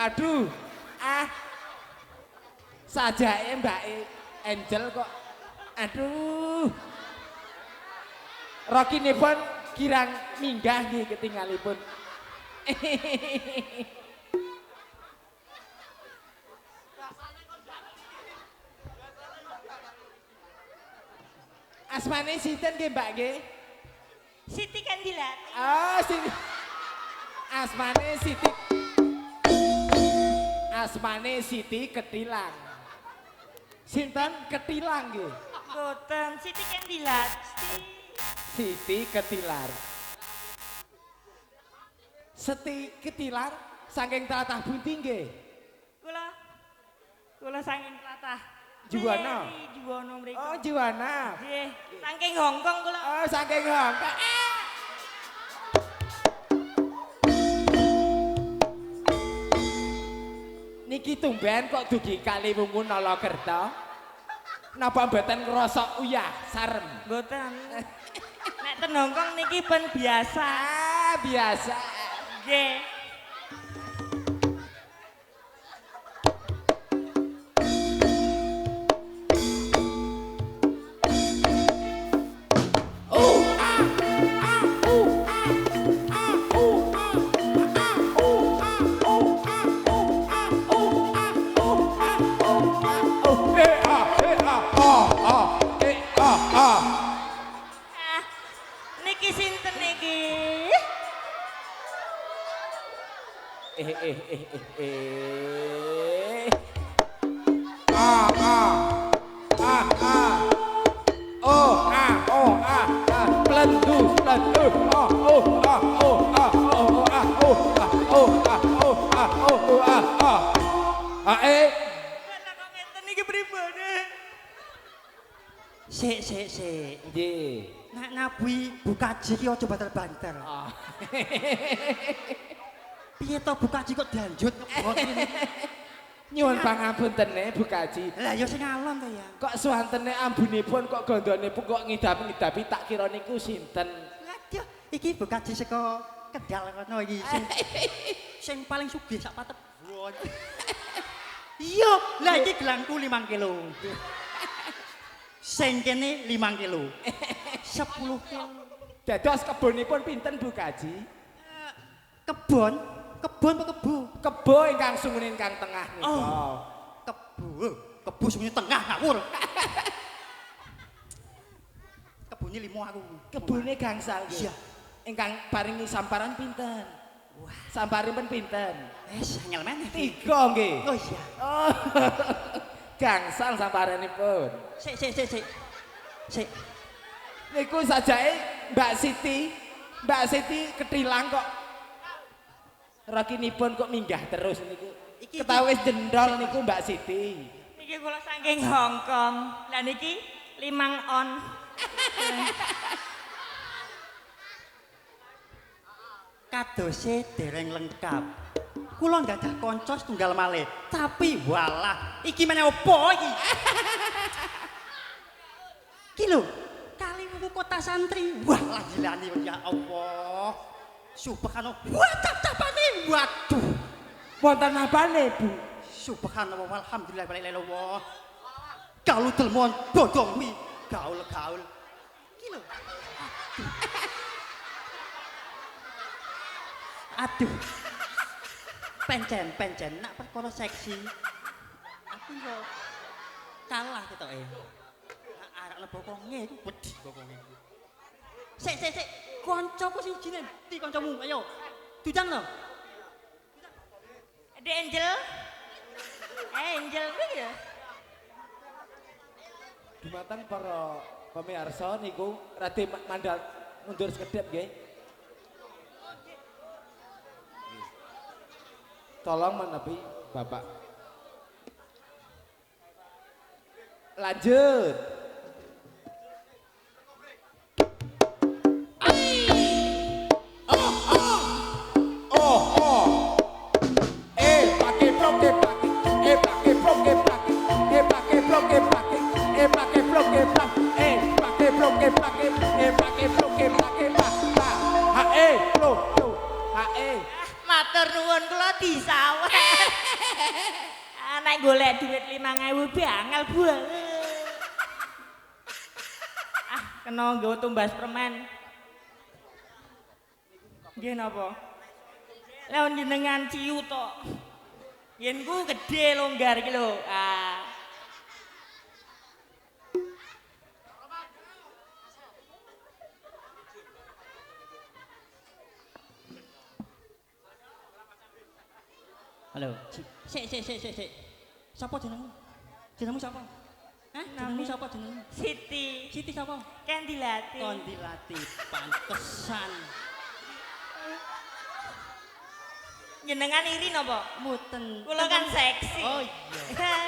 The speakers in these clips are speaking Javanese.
Aduh, sajake Mbak Angel kok. Aduh. Rokinipun kirang minggah nggih ketinggalipun. Asmane sinten nggih Mbak nggih? Siti Kandilati. Oh, Siti. Asmane Siti Ketilang. Sinten Ketilang nggih? Mboten, Siti Kandilati. Siti Ketilar. Siti Ketilar saking tlatah pundi nggih? Kula saking tlatah Juwana. Juwana mriku. Oh, Juwana. Nggih, saking Hongkong kula. Oh, saking Hongkong. Niki tumben kok dugi Kaliwungu Nalakerta. Napa mboten ngrasa uyah sarem? Mboten. Nek ten Hongkong niki ben biasa. Biasa. Nggih. Niki sinten niki? Sik. Nggih. Nek nabi bukaji ki aja banter-banter. Piye to bukaji kok danjut ngebot ini? Nyuwun pangapuntene Bu Kaji. Lah ya sing alon to ya. Kok suwantene ambunipun kok gandhanipun kok ngidap-ngidapi tak kira niku sinten? Aduh, iki bukaji saka Kendal kono iki sing paling sugih sak Patebon. Iya, lah iki gelangku 5 kilo. Sing kene 5 kilo. 10 kilo. Dados kebonipun pinten Bu Kaji? Kebon apa kebu? Kebo ingkang sungune ingkang tengah nika. Oh. Kebu sungune tengah ngawur. Kebune 5 aku. Kebune gangsal nggih. Iya. Ingkang paringi samparan pinten? Wah, samparipun pinten? Nyel meneh. 3 nggih. Oh iya. Oh. Gangsal samparanipun. Sik. Niku sajake Mbak Siti Ketilang kok. Rakinipun kok minggah terus niku. Ketawis jendol niku Mbak Siti. Niki kula saking Hongkong. Lah niki 5 on. Kadose dereng lengkap. Kula gadah kanca setunggal malih, tapi walah, iki meneh opo iki? Ki lho, Kaliwungu kota santri. Wah, gilane ya Allah. Subhanallah. Wah, tap-tapane. Waduh. Wonten apane, Bu? Subhanallah walhamdulillah walillallah. Gaul delmon bodong kuwi, gaul. Ki lho. Aduh. Pencen nak perkara seksi. Aku yo kalah ketoke. Arek lebo konge iku wedi konge. Sik. Kancaku siji ndi kancamu? Ayo. Dudang to. Ade Angel. Angel kuwi ya. Dumateng para pamirsa niku radi mandhal mundur sekedhip nggih. Tolong menepi Bapak. Lanjut. Pakai blok ke pakai. Pakai blok ke pakai. Pakai blok ke pakai. Pakai blok ke pakai. Pakai blok ke pakai. Pakai blok ke pakai. Blok. Matur nuwun kula disaweh. Nek golek duit 5.000 bangel banget. Kena nggawa tumbas permen. Nggih napa? Lah jenengan ciu tok. Yen ku gedhe longgar iki lho. Halo. Sik. Sapa jenengmu? Jenengmu sapa? Hah? Jenengmu sapa jenengmu? Siti. Siti sapa? Kandilati. Kondilati pantesan. Jenengan iri napa? Muten. Kula kan seksi. Oh iya.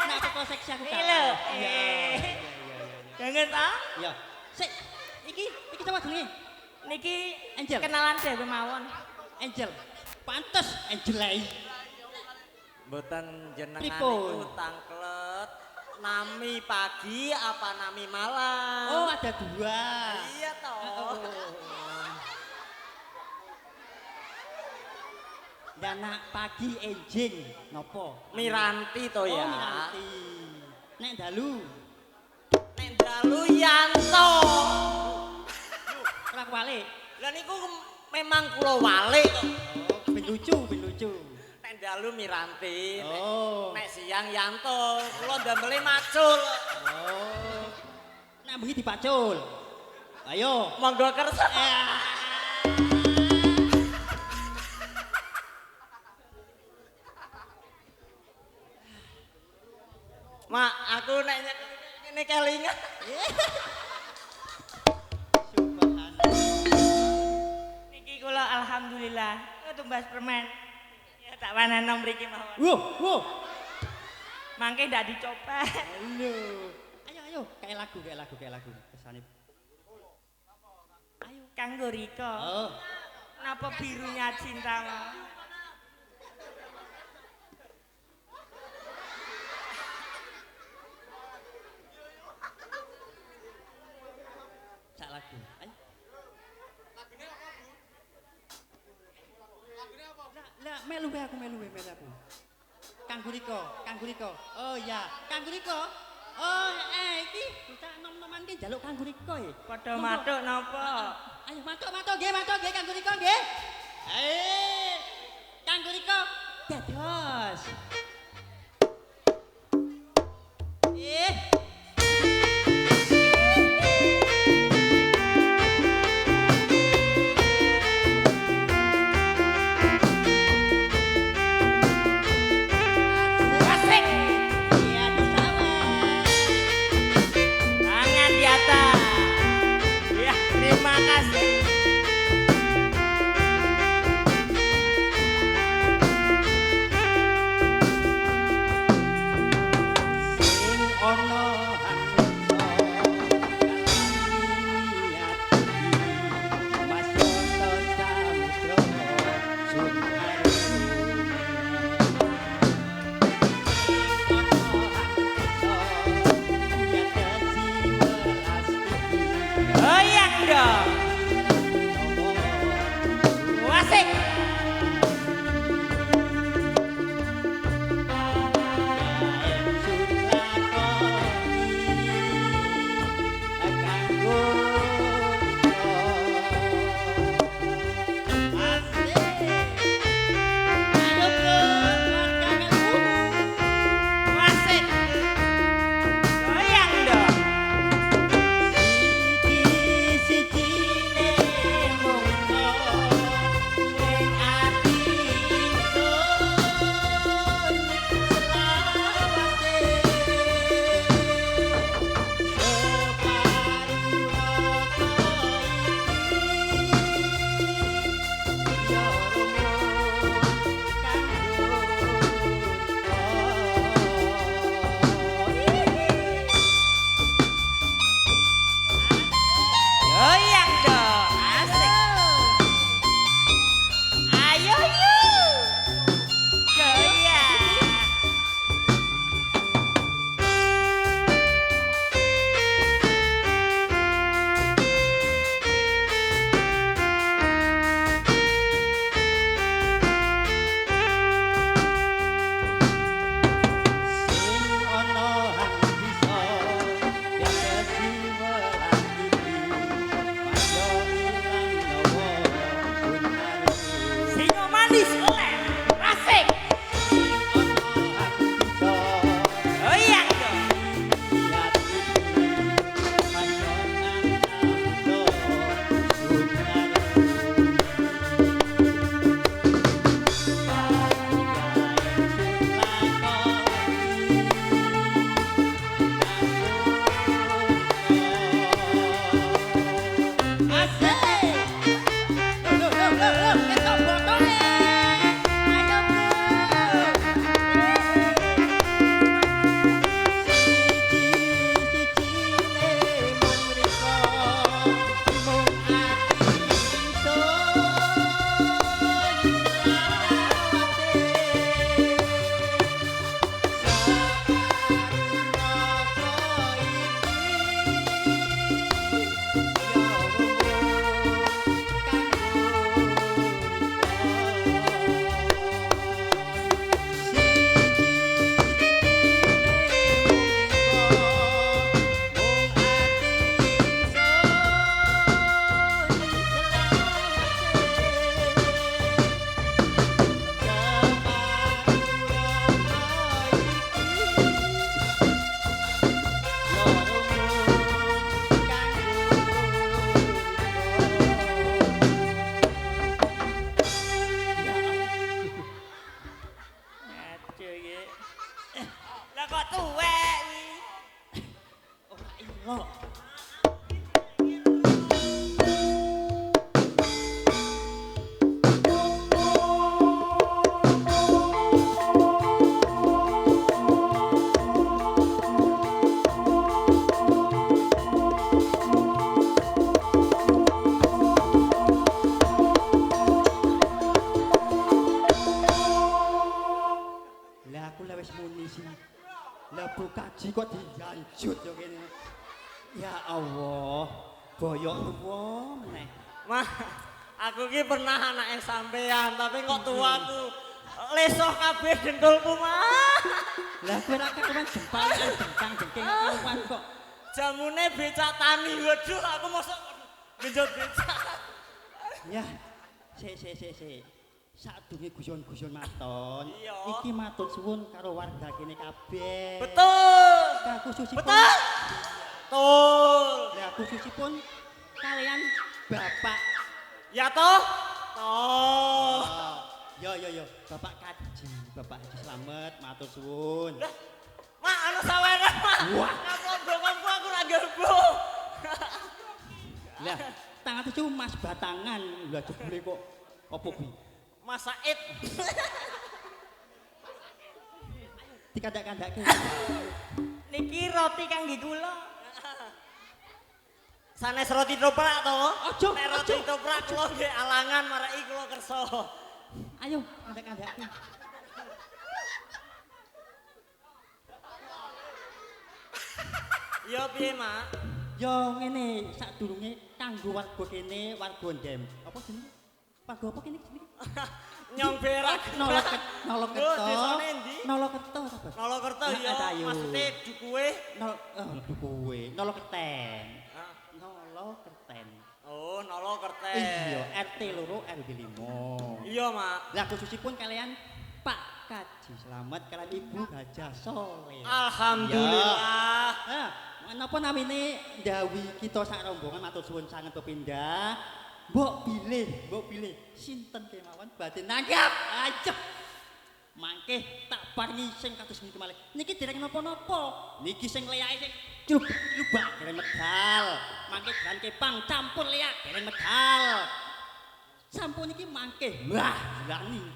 Nek kok seksi aku Iki lho. Iya. Jangan ta? Iya. Sik. Iki sapa jenenge? Niki Angel. kenalan dhewe mawon. Angel. Pantes Angel ae. Mboten jenengan Pripun? niku tangklet nami pagi apa nami malam? Oh, ada dua. Iya toh. Dana pagi enjing nopo? Miranti to ya. Oh, Miranti. Nek dalu. Nek dalu Yanto. Ora wale. Lah niku memang kula walik kok. Oh, ben lucu. Nek dalu Miranti. Oh. Nek siang Yanto. Kula ndamele macul. Oh. Nek bengi dipacul. Ayo. Monggo kersa. Mak, aku nek ngene kelingan. Niki kula alhamdulillah tumbas permen. Ya tak panenom mriki mawon. Wow. Mangke ndak dicoba. Halo. Ayo, kayak lagu. Kesane. Ayo kanggo Rika. Oh. Napa birunya cinta? Sak lagu. Ayo. Lah, melu aku. Kanggo Rika. Oh iya, Kanggo Rika. Oh, iki bocah nom-noman ki njaluk Kanggo Rika ya. Padha matuk napa? Ayo matuk nggih Kanggo Rika nggih. Kanggo Rika dados. Asik. Iya disawet. Tangan di atas. Ya, terima kasih. Lah kok tuwek iki? Ora ilo. Lah aku lewes muni sih. Lah Bu Kaji kok dilanjut yo kene. Ya Allah, boyok tuwa meneh. Mah, aku ki pernah anake sampean, tapi kok tuaku lesoh kabeh dengkulku, Mah. Lah kowe ra ketemen jempalan bengkang jengking karuan kok. Jamune becak tani. Waduh, aku mosok genjot becak. Ya, sik. Sadurunge guyon-guyon maton, Iya. iki matur suwun karo warga kene kabeh. Betul. Khususipun Betul. Betul. Lah khususipun kalian Bapak. Ya toh? Toh. Oh, yo, Bapak Bapak Haji Slamet matur suwun. Lah, Mak, anu saweran, Mak. Wah. Ngomong aku ra gerbo. Lah, tangan itu Mas Batangan, lah jebule kok opo kuwi? Mas Said. Dikandak-kandake. Niki roti kangge kula. Sanes roti toprak to. Ojo, Nek roti ojo. toprak kula nggih alangan mareki kula kersa. Ayo, kandak-kandake. Ya piye, Mak? Yo ngene, sadurunge kanggo warga kene, warga Ndem. Apa jenenge? Warga apa kene jenenge? Nyong berak. Nolokerto. Oh, desane endi? Nolokerto ta, Bos? Nolokerto Nah, ya, ayo. maksude dukuwe. Dukuwe, Nolokerten. Ah. Nolokerten. Oh, Nolokerten. Iya, RT loro RW 5. Iya, Mak. Lah khususipun kalian Pak Kaji Slamet kalian Ibu Gajah Soleh. Alhamdulillah. Nah, menapa namine ndawi kita sak rombongan matur suwun sanget pepindah. Mbok pilih sinten kemawon badhe nanggap. Aja. Mangke tak paringi sing kados niki malih. Niki dereng napa-napa. Niki sing leyake sing lubak dereng medal. Mangke gran kepang campur leyak dereng medal. Sampun niki mangke. Wah, lani.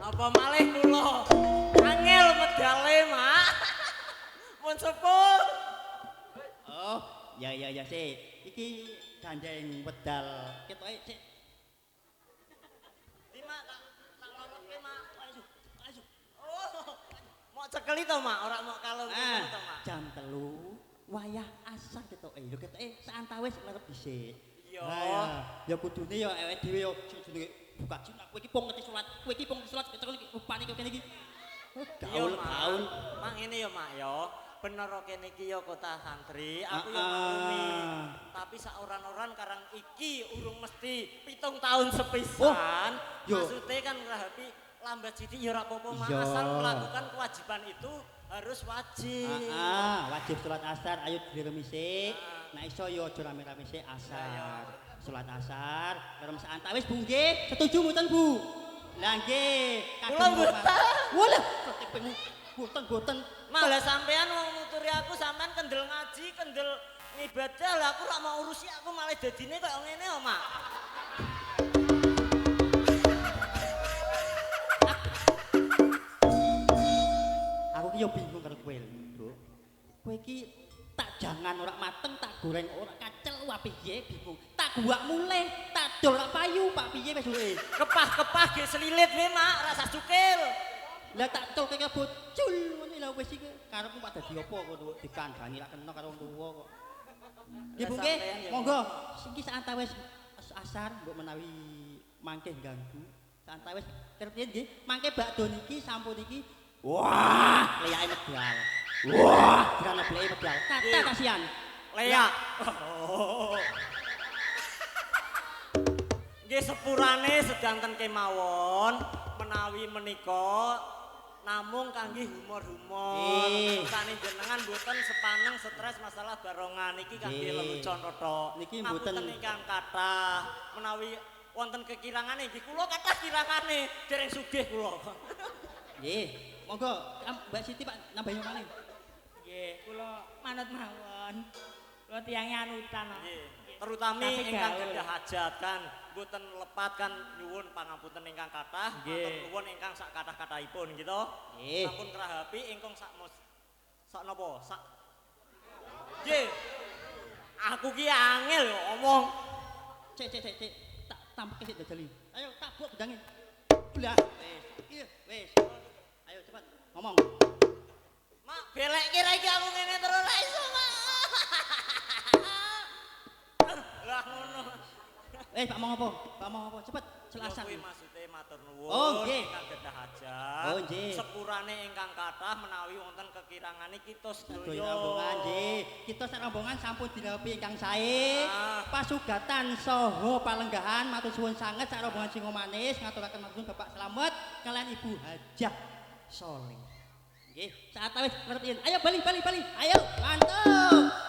Apa malih kula? Angel medale, Mak. Pun sepuh. Oh, ya sik. Iki gandeng wedal. Ketoke sik. Di Mak tak lorokke, Mak. Ayo. Oh. Mau cekeli to, Mak? Ora mau kalung ngono to, Mak? Jam 3 wayah asar ketoke. Lho ketoke saantawis lerep dhisik. Iya. Ya kudune ya awake dhewe ya jenenge buka Cina. Kowe iki pong ngerti salat. Kowe iki pong salat ketok iki rupane kok kene iki. Gaul-gaul. Mak ngene ya, Mak ya. Bener kene iki ya kota santri, aku ya maklumi. Tapi sauran-oran karang iki urung mesti 7 tahun sepisan. yo. Maksudnya kan rahapi lambat sithik ya ora apa-apa, Mak. Iya. Asal melakukan kewajiban itu harus wajib. Wajib salat asar ayo diremisik. Nek iso ya aja rame-rame sik asar. Salat asar, terus saantawis Bu nggih. Setuju mboten Bu? Lah nggih. Kula mboten. Walah, boten. Malah sampean wong nuturi aku sampean kendel ngaji, kendel ngibadah, lah aku ora mau urusi aku malah dadine koyo ngene kok, Mak. Aku ki yo bingung karo kowe, Bro. Kowe iki tak jangan ora mateng, tak goreng ora kacel, wah piye bingung. Tak guwak muleh, tak dol ora payu, Pak piye wis suwe. Kepah-kepah ge selilit we, Mak, rasa cukil. Lah tak tol kaya bocul ngono lho wis iki karepmu Pak dadi apa ngono dikandani lak kena karo wong tuwa kok. Nggih Bu nggih, monggo iki saantawis asar mbok menawi mangke ganggu. Saantawis kerep nggih, mangke bakdo niki sampun iki. Wah, leyake medal. Wah, drana bleke medal. Kata kasihan. Leyak. Nggih sepurane sedanten kemawon menawi menika namung kangge humor-humor. Tani jenengan mboten sepaneng stres masalah barongan iki kangge lelucon tok. Niki mboten ingkang kathah menawi wonten kekirangane nggih kula kathah kirangane dereng sugih kula. Nggih, monggo Mbak Siti Pak nambahin malih. Nggih, kula manut mawon. Kula tiyang anutan kok. Nggih. Terutami Tapi ingkang gaul. gadah hajat kan mboten lepat kan nyuwun pangapunten ingkang kathah, Nggih. matur nuwun ingkang sak kathah-kathahipun gitu. Nggih. Sampun krahapi ingkang sak napa? Sak Nggih. Aku ki angel yo omong. Cek. Tak tampek sik dajali. Ayo tabuk bedange. Ulah. Iya, wis. Ayo cepat ngomong. Mak belek kira iki aku ngene terus ra iso, Mak. Lah ngono. Pak mau apa? Pak mau apa? Cepet jelasan. Kuwi maksude matur nuwun Oh, nggih. ingkang gadah hajat. Oh, nggih. Sepurane ingkang kathah menawi wonten kekirangane kita Aduh sedaya. rombongan nggih. Kita sak rombongan sampun dilapi ingkang sae. Ah. Pasugatan saha palenggahan matur suwun sanget sak rombongan Singo Manis ngaturaken matur nuwun Bapak Slamet kalian Ibu Hajah Soleh. Nggih, saat wis ngertiin. Ayo bali. Ayo, mantap.